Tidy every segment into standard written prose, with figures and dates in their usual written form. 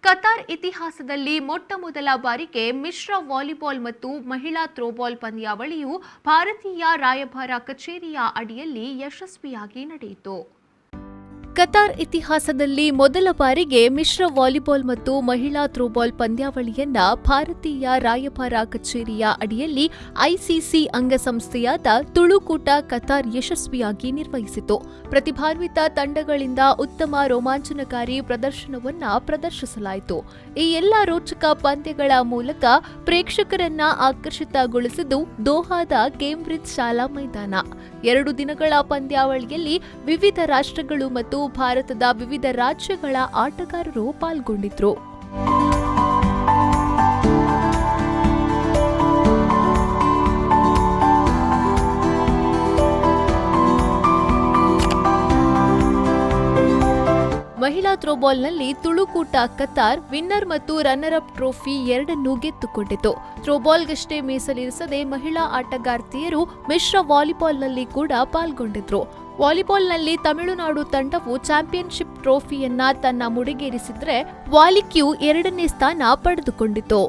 Qatar ಇತಿಹಾಸದಲ್ಲಿ ಮೊಟ್ಟಮೊದಲ ಬಾರಿಗೆ ಮಿಶ್ರ ವಾಲಿಬಾಲ್ ಮತ್ತು ಮಹಿಳಾ ಥ್ರೋಬಾಲ್ ಪಂದ್ಯಾವಳಿಯು ಭಾರತೀಯ ರಾಯಭಾರ ಕಚೇರಿಯ ಅಡಿಯಲ್ಲಿ ಯಶಸ್ವಿಯಾಗಿ ನಡೆಯಿತು. ಕತಾರ್ ಇತಿಹಾಸದಲ್ಲಿ ಮೊದಲ ಬಾರಿಗೆ ಮಿಶ್ರ ವಾಲಿಬಾಲ್ ಮತ್ತು ಮಹಿಳಾ ಥ್ರೋಬಾಲ್ ಪಂದ್ಯಾವಳಿಯನ್ನ ಭಾರತೀಯ ರಾಯಭಾರ ಕಚೇರಿಯ ಅಡಿಯಲ್ಲಿ ಐಸಿಸಿ ಅಂಗಸಂಸ್ಥೆಯಾದ ತುಳುಕೂಟ ಕತಾರ್ ಯಶಸ್ವಿಯಾಗಿ ನಿರ್ವಹಿಸಿತು. ಪ್ರತಿಭಾನ್ವಿತ ತಂಡಗಳಿಂದ ಉತ್ತಮ ರೋಮಾಂಚನಕಾರಿ ಪ್ರದರ್ಶನವನ್ನ ಪ್ರದರ್ಶಿಸಲಾಯಿತು. ಈ ಎಲ್ಲ ರೋಚಕ ಪಂದ್ಯಗಳ ಮೂಲಕ ಪ್ರೇಕ್ಷಕರನ್ನ ಆಕರ್ಷಿತಗೊಳಿಸಿದ್ದು ದೋಹಾದ ಕೇಂಬ್ರಿಡ್ಜ್ ಶಾಲಾ ಮೈದಾನ. 2 ದಿನಗಳ ಪಂದ್ಯಾವಳಿಯಲ್ಲಿ ವಿವಿಧ ರಾಷ್ಟ್ರಗಳು ಮತ್ತು ಭಾರತದ ವಿವಿಧ ರಾಜ್ಯಗಳ ಆಟಗಾರರು ಪಾಲ್ಗೊಂಡಿದ್ರು. ಮಹಿಳಾ ಥ್ರೋಬಾಲ್ನಲ್ಲಿ ತುಳುಕೂಟ ಕತಾರ್ ವಿನ್ನರ್ ಮತ್ತು ರನ್ನರ್ ಅಪ್ ಟ್ರೋಫಿ ಎರಡನ್ನೂ ಗೆದ್ದುಕೊಂಡಿತು. ಥ್ರೋಬಾಲ್ಗಷ್ಟೇ ಮೀಸಲಿರಿಸದೆ ಮಹಿಳಾ ಆಟಗಾರ್ತಿಯರು ಮಿಶ್ರ ವಾಲಿಬಾಲ್ನಲ್ಲಿ ಕೂಡ ಪಾಲ್ಗೊಂಡಿದ್ರು. ವಾಲಿಬಾಲ್ನಲ್ಲಿ ತಮಿಳುನಾಡು ತಂಡವು ಚಾಂಪಿಯನ್ಶಿಪ್ ಟ್ರೋಫಿಯನ್ನ ತನ್ನ ಮುಡಿಗೇರಿಸಿದ್ರೆ ವಾಲಿಕ್ಯೂ 2ನೇ ಸ್ಥಾನ ಪಡೆದುಕೊಂಡಿತು.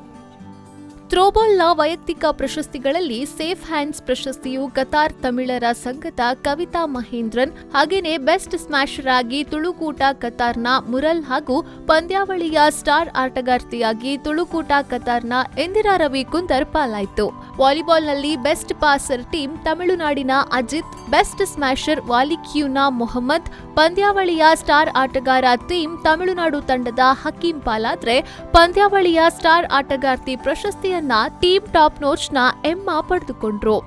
ಥ್ರೋಬಾಲ್ನ ವೈಯಕ್ತಿಕ ಪ್ರಶಸ್ತಿಗಳಲ್ಲಿ ಸೇಫ್ ಹ್ಯಾಂಡ್ಸ್ ಪ್ರಶಸ್ತಿಯು ಕತಾರ್ ತಮಿಳರ ಸಂಘದ ಕವಿತಾ ಮಹೇಂದ್ರನ್, ಹಾಗೇನೆ ಬೆಸ್ಟ್ ಸ್ಮ್ಯಾಶರ್ ಆಗಿ ತುಳುಕೂಟ ಕತಾರ್ನ ಮುರಲ್ ಹಾಗೂ ಪಂದ್ಯಾವಳಿಯ ಸ್ಟಾರ್ ಆಟಗಾರ್ತಿಯಾಗಿ ತುಳುಕೂಟ ಕತಾರ್ನ ಇಂದಿರಾ ರವಿ ಕುಂದರ್ ಪಾಲಾಯಿತು. ವಾಲಿಬಾಲ್ನಲ್ಲಿ ಬೆಸ್ಟ್ ಪಾಸರ್ ಟೀಮ್ ತಮಿಳುನಾಡಿನ ಅಜಿತ್, ಬೆಸ್ಟ್ ಸ್ಮ್ಯಾಶರ್ ವಾಲಿಕ್ಯೂನ ಮೊಹಮ್ಮದ್, ಪಂದ್ಯಾವಳಿಯ ಸ್ಟಾರ್ ಆಟಗಾರ ಟೀಮ್ ತಮಿಳುನಾಡು ತಂಡದ ಹಕೀಂ ಪಾಲಾದ್ರೆ ಪಂದ್ಯಾವಳಿಯ ಸ್ಟಾರ್ ಆಟಗಾರ್ತಿ ಪ್ರಶಸ್ತಿಯನ್ನ ಟೀಮ್ ಟಾಪ್ ನೋಚ್ನ ಎಮ್ಮಾ ಪಡೆದುಕೊಂಡ್ರು.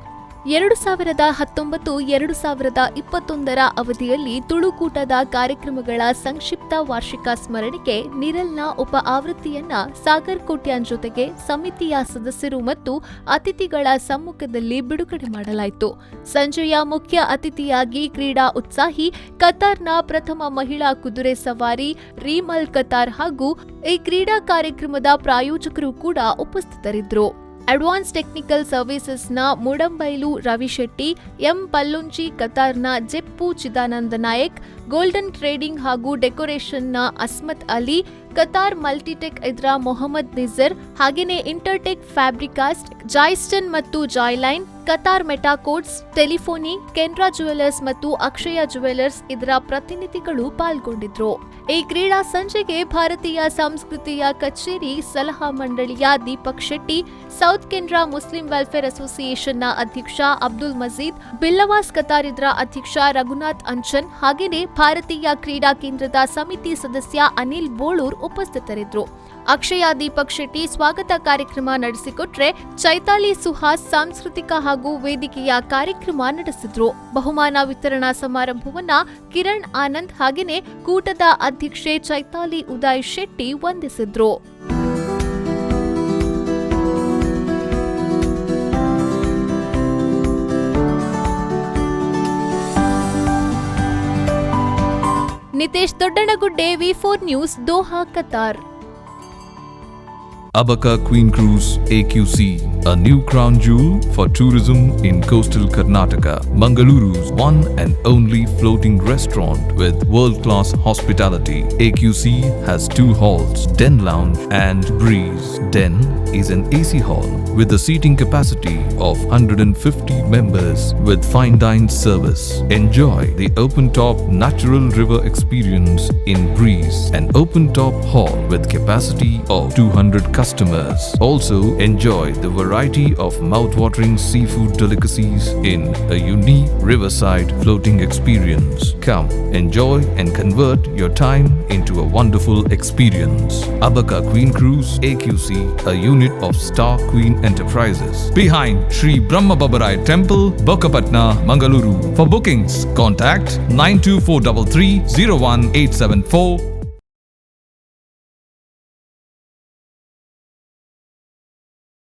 2019-2021 ಅವಧಿಯಲ್ಲಿ ತುಳುಕೂಟದ ಕಾರ್ಯಕ್ರಮಗಳ ಸಂಕ್ಷಿಪ್ತ ವಾರ್ಷಿಕ ಸ್ಮರಣೆಗೆ ನಿರಲ್ನ ಉಪ ಆವೃತ್ತಿಯನ್ನ ಸಾಗರ್ ಕೋಟ್ಯಾನ್ ಜೊತೆಗೆ ಸಮಿತಿಯ ಸದಸ್ಯರು ಮತ್ತು ಅತಿಥಿಗಳ ಸಮ್ಮುಖದಲ್ಲಿ ಬಿಡುಗಡೆ ಮಾಡಲಾಯಿತು. ಸಂಜೆಯ ಮುಖ್ಯ ಅತಿಥಿಯಾಗಿ ಕ್ರೀಡಾ ಉತ್ಸಾಹಿ ಕತಾರ್ನ ಪ್ರಥಮ ಮಹಿಳಾ ಕುದುರೆ ಸವಾರಿ ರೀಮ್ ಅಲ್ ಕತಾರ್ ಹಾಗೂ ಈ ಕ್ರೀಡಾ ಕಾರ್ಯಕ್ರಮದ ಪ್ರಾಯೋಜಕರು ಕೂಡ ಉಪಸ್ಥಿತರಿದ್ದರು. ಅಡ್ವಾನ್ಸ್ ಟೆಕ್ನಿಕಲ್ ಸರ್ವಿಸಸ್ನ ಮುಡಂಬೈಲು ರವಿಶೆಟ್ಟಿ, ಎಂ ಪಲ್ಲುಂಚಿ ಕತಾರ್ನ ಜೆಪ್ಪು ಚಿದಾನಂದ ನಾಯಕ್, ಗೋಲ್ಡನ್ ಟ್ರೇಡಿಂಗ್ ಹಾಗೂ ಡೆಕೋರೇಷನ್ನ ಅಸ್ಮತ್ ಅಲಿ, ಕತಾರ್ ಮಲ್ಟಿಟೆಕ್ ಇದರ ಮೊಹಮ್ಮದ್ ನಿಜರ್, ಹಾಗೆಯೇ ಇಂಟರ್ಟೆಕ್ ಫ್ಯಾಬ್ರಿಕಾಸ್ಟ್, ಜಾಯ್ಸ್ಟನ್ ಮತ್ತು Joyline, Qatar Metacodes, telephony, Canara jewellers ಮತ್ತು ಅಕ್ಷಯ ಜುವೆಲರ್ಸ್ ಇದರ ಪ್ರತಿನಿಧಿಗಳು ಪಾಲ್ಗೊಂಡಿದ್ರು. ಈ ಕ್ರೀಡಾ ಸಂಜೆಗೆ ಭಾರತೀಯ ಸಂಸ್ಕೃತಿಯ ಕಚೇರಿ ಸಲಹಾ ಮಂಡಳಿಯ Deepak Shetty, south Canara Muslim welfare ಅಸೋಸಿಯೇಷನ್ನ ಅಧ್ಯಕ್ಷ ಅಬ್ದುಲ್ ಮಜೀದ್, ಬಿಲ್ಲವಾಸ್ ಕತಾರ್ ಇದರ ಅಧ್ಯಕ್ಷ ರಘುನಾಥ್ ಅಂಚನ್, ಹಾಗೆಯೇ ಭಾರತೀಯ ಕ್ರೀಡಾ ಕೇಂದ್ರದ ಸಮಿತಿ ಸದಸ್ಯ ಅನಿಲ್ ಬೋಳೂರ್ ಉಪಸ್ಥಿತರಿದ್ದರು. ಅಕ್ಷಯ ದೀಪಕ್ ಶೆಟ್ಟಿ ಸ್ವಾಗತ ಕಾರ್ಯಕ್ರಮ ನಡೆಸಿಕೊಟ್ರೆ ಚೈತಾಲಿ ಸುಹಾಸ್ ಸಾಂಸ್ಕೃತಿಕ ಹಾಗೂ ವೇದಿಕೆಯ ಕಾರ್ಯಕ್ರಮ ನಡೆಸಿದ್ರು. ಬಹುಮಾನ ವಿತರಣಾ ಸಮಾರಂಭವನ್ನ ಕಿರಣ್ ಆನಂದ್ ಹಾಗೆಯೇ ಕೂಟದ ಅಧ್ಯಕ್ಷೆ ಚೈತಾಲಿ ಉದಯ್ ಶೆಟ್ಟಿ ವಂದಿಸಿದ್ರು. Nitesh Doddanagudde, V4 news, Doha, Qatar. Abaka Queen Cruise AQC, a new crown jewel for tourism in coastal Karnataka. Mangaluru's one and only floating restaurant with world-class hospitality. AQC has 2 halls, Den Lounge and Breeze. Den is an AC hall with a seating capacity of 150 members with fine dine service. Enjoy the open-top natural river experience in Breeze, an open-top hall with capacity of 200 customers. Also enjoy the variety of mouth-watering seafood delicacies in a unique riverside floating experience. Come, enjoy and convert your time into a wonderful experience. Abaka Queen Cruise AQC, a unit of Star Queen Enterprises, behind Sri Brahma Babarai Temple, Bokapatna, Mangaluru. For bookings, contact 92433 01874